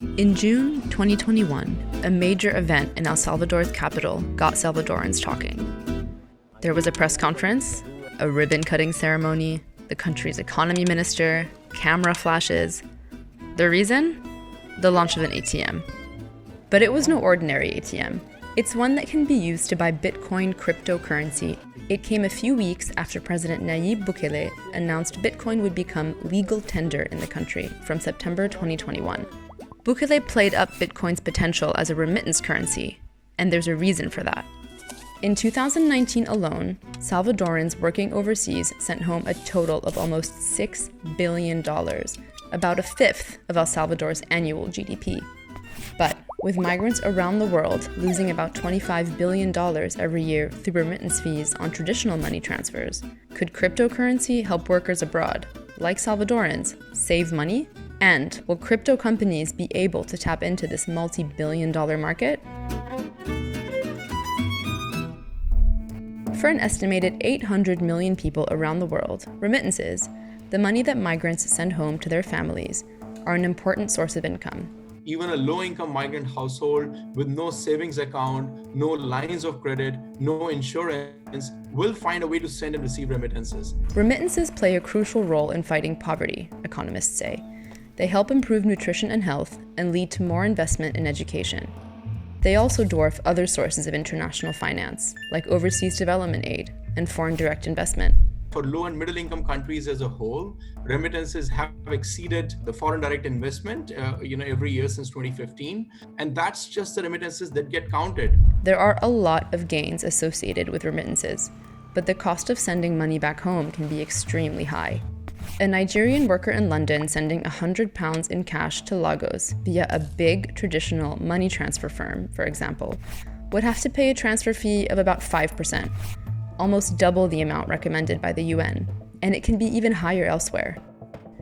In June 2021, a major event in El Salvador's capital got Salvadorans talking. There was a press conference, a ribbon-cutting ceremony, the country's economy minister, camera flashes. The reason? The launch of an ATM. But it was no ordinary ATM. It's one that can be used to buy Bitcoin cryptocurrency. It came a few weeks after President Nayib Bukele announced Bitcoin would become legal tender in the country from September 2021. Bukele played up Bitcoin's potential as a remittance currency, and there's a reason for that. In 2019 alone, Salvadorans working overseas sent home a total of almost $6 billion, about a fifth of El Salvador's annual GDP. But with migrants around the world losing about $25 billion every year through remittance fees on traditional money transfers, could cryptocurrency help workers abroad, like Salvadorans, save money? And will crypto companies be able to tap into this multi-billion-dollar market? For an estimated 800 million people around the world, remittances, the money that migrants send home to their families, are an important source of income. Even a low-income migrant household with no savings account, no lines of credit, no insurance will find a way to send and receive remittances. Remittances play a crucial role in fighting poverty, economists say. They help improve nutrition and health and lead to more investment in education. They also dwarf other sources of international finance, like overseas development aid and foreign direct investment. For low and middle income countries as a whole, remittances have exceeded the foreign direct investment every year since 2015. And that's just the remittances that get counted. There are a lot of gains associated with remittances, but the cost of sending money back home can be extremely high. A Nigerian worker in London sending £100 in cash to Lagos via a big traditional money transfer firm, for example, would have to pay a transfer fee of about 5%, almost double the amount recommended by the UN, and it can be even higher elsewhere.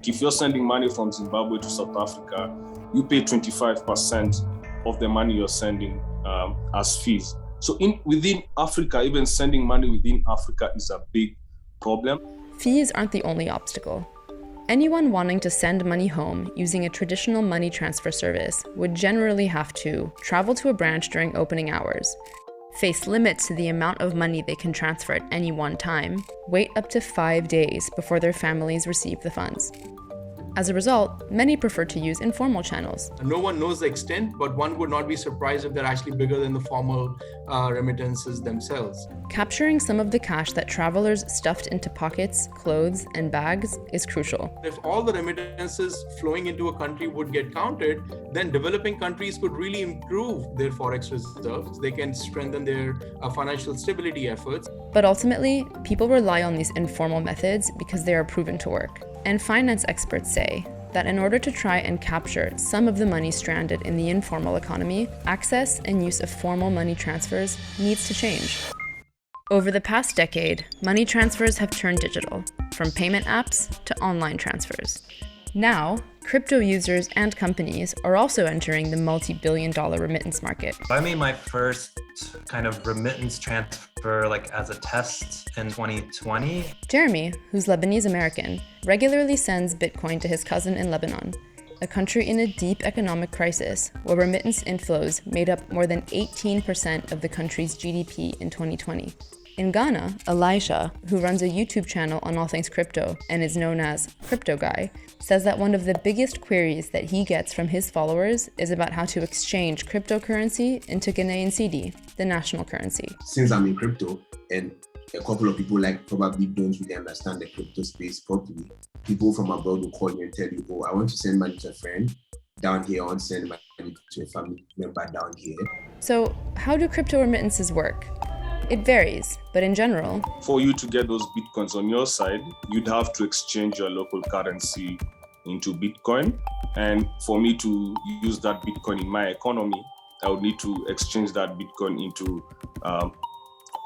If you're sending money from Zimbabwe to South Africa, you pay 25% of the money you're sending as fees. So within Africa, even sending money within Africa is a big problem. Fees aren't the only obstacle. Anyone wanting to send money home using a traditional money transfer service would generally have to travel to a branch during opening hours, face limits to the amount of money they can transfer at any one time, wait up to 5 days before their families receive the funds. As a result, many prefer to use informal channels. No one knows the extent, but one would not be surprised if they're actually bigger than the formal remittances themselves. Capturing some of the cash that travelers stuffed into pockets, clothes, and bags is crucial. If all the remittances flowing into a country would get counted, then developing countries could really improve their forex reserves. They can strengthen their financial stability efforts. But ultimately, people rely on these informal methods because they are proven to work. And finance experts say that in order to try and capture some of the money stranded in the informal economy, access and use of formal money transfers needs to change. Over the past decade, money transfers have turned digital, from payment apps to online transfers. Now, crypto users and companies are also entering the multi-billion-dollar remittance market. I made my first kind of remittance transfer as a test in 2020. Jeremy, who's Lebanese American, regularly sends Bitcoin to his cousin in Lebanon, a country in a deep economic crisis where remittance inflows made up more than 18% of the country's GDP in 2020. In Ghana, Elijah, who runs a YouTube channel on all things crypto and is known as Crypto Guy, says that one of the biggest queries that he gets from his followers is about how to exchange cryptocurrency into Ghanaian cedi, the national currency. Since I'm in crypto and a couple of people probably don't really understand the crypto space properly, people from abroad will call you and tell you, I want to send money to a friend down here, I want to send money to a family member down here. So how do crypto remittances work? It varies, but in general, for you to get those Bitcoins on your side, you'd have to exchange your local currency into Bitcoin. And for me to use that Bitcoin in my economy, I would need to exchange that Bitcoin into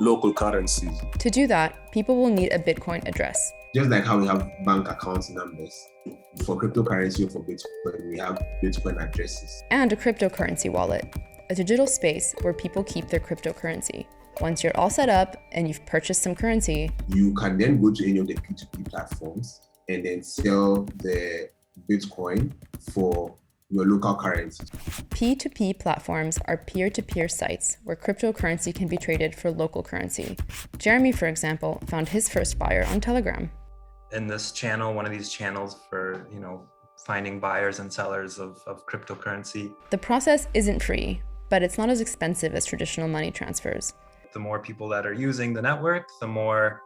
local currencies. To do that, people will need a Bitcoin address. Just like how we have bank account numbers, for cryptocurrency or for Bitcoin, we have Bitcoin addresses. And a cryptocurrency wallet, a digital space where people keep their cryptocurrency. Once you're all set up and you've purchased some currency, you can then go to any of the P2P platforms and then sell the Bitcoin for your local currency. P2P platforms are peer-to-peer sites where cryptocurrency can be traded for local currency. Jeremy, for example, found his first buyer on Telegram. In this channel, one of these channels for, finding buyers and sellers of cryptocurrency. The process isn't free, but it's not as expensive as traditional money transfers. The more people that are using the network, the more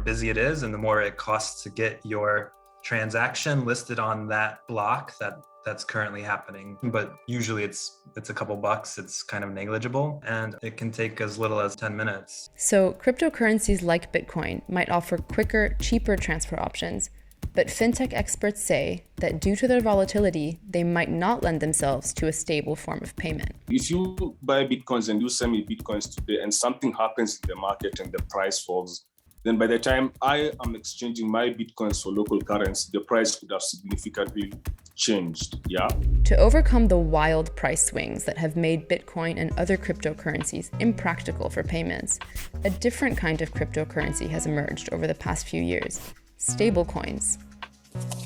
busy it is, and the more it costs to get your transaction listed on that block that's currently happening. But usually it's a couple bucks, it's kind of negligible, and it can take as little as 10 minutes. So cryptocurrencies like Bitcoin might offer quicker, cheaper transfer options, but fintech experts say that due to their volatility, they might not lend themselves to a stable form of payment. If you buy Bitcoins and you send me Bitcoins today and something happens in the market and the price falls, then by the time I am exchanging my Bitcoins for local currency, the price could have significantly changed, yeah? To overcome the wild price swings that have made Bitcoin and other cryptocurrencies impractical for payments, a different kind of cryptocurrency has emerged over the past few years: stablecoins.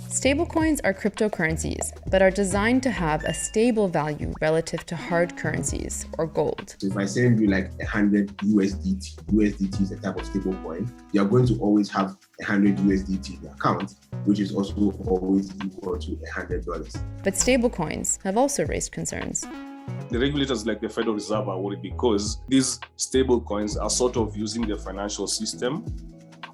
Stablecoins are cryptocurrencies, but are designed to have a stable value relative to hard currencies or gold. So if I send you like 100 USDT is a type of stablecoin, you're going to always have 100 USDT in the account, which is also always equal to $100. But stablecoins have also raised concerns. The regulators like the Federal Reserve are worried because these stablecoins are sort of using the financial system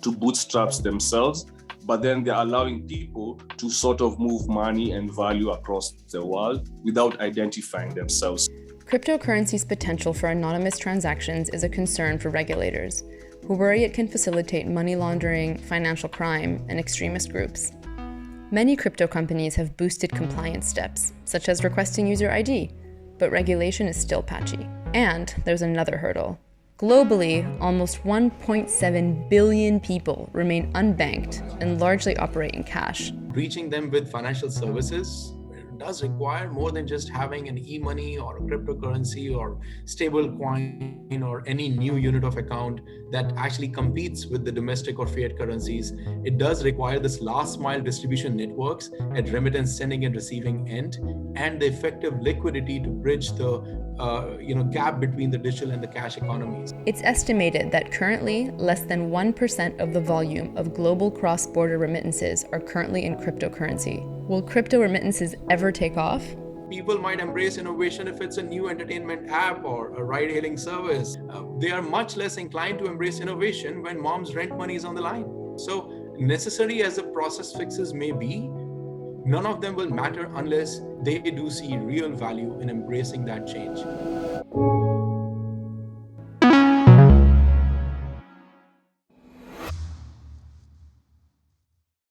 to bootstrap themselves, but then they're allowing people to sort of move money and value across the world without identifying themselves. Cryptocurrency's potential for anonymous transactions is a concern for regulators, who worry it can facilitate money laundering, financial crime, and extremist groups. Many crypto companies have boosted compliance steps, such as requesting user ID, but regulation is still patchy. And there's another hurdle. Globally, almost 1.7 billion people remain unbanked and largely operate in cash. Reaching them with financial services does require more than just having an e-money or a cryptocurrency or stable coin or any new unit of account that actually competes with the domestic or fiat currencies. It does require this last mile distribution networks at remittance sending and receiving end, and the effective liquidity to bridge the gap between the digital and the cash economies. It's estimated that currently less than 1% of the volume of global cross-border remittances are currently in cryptocurrency. Will crypto remittances ever take off? People might embrace innovation if it's a new entertainment app or a ride-hailing service. They are much less inclined to embrace innovation when mom's rent money is on the line. So necessary as the process fixes may be, none of them will matter unless they do see real value in embracing that change.